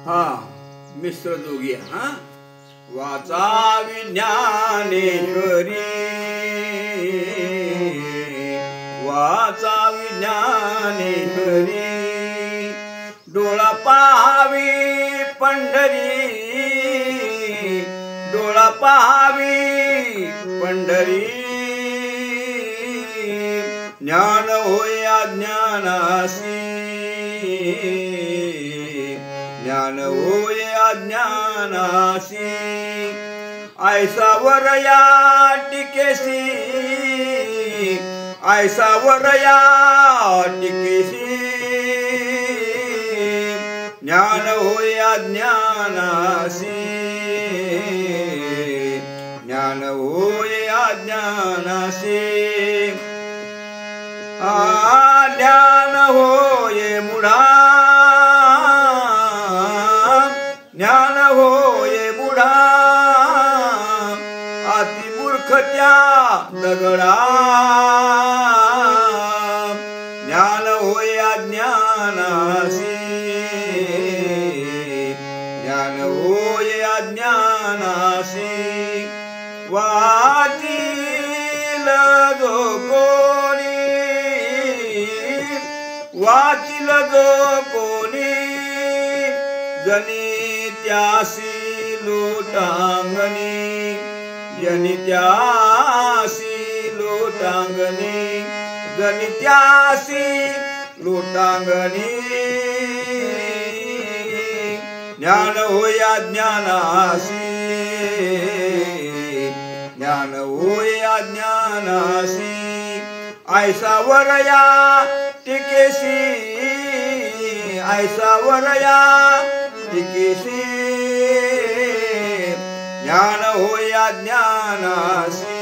हा मिश्र जोगी हा वाचा विज्ञानेश्वरी वाचा विज्ञानेश्वरी डोळा पाहावी पंढरी डोळा पाहावी पंढरी ज्ञान होय अज्ञानासी ज्ञान होय अज्ञानासी ऐसा वरया टिकेसी ऐसा वरया टिकेसी ज्ञान होय अज्ञानासी ज्ञान होय अज्ञानासी ज्ञान होय मुढा ज्ञान होय मुढा अति मूर्ख त्या दगडा ज्ञान होय अज्ञानासी ज्ञान होय अज्ञानासी वाचील जो कोणी वाचील जो कोणी जनी त्यासी लोटांगणी जनी त्यासी लोटांगणी जनी त्यासी लोटांगणी ज्ञान होय अज्ञानासी ज्ञान होय अज्ञानासी ऐसा वरया टिकेसी ऐसा वरया टिकेसी ज्ञान होय अज्ञानासी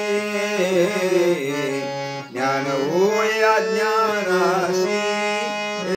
ज्ञान होय अज्ञानासी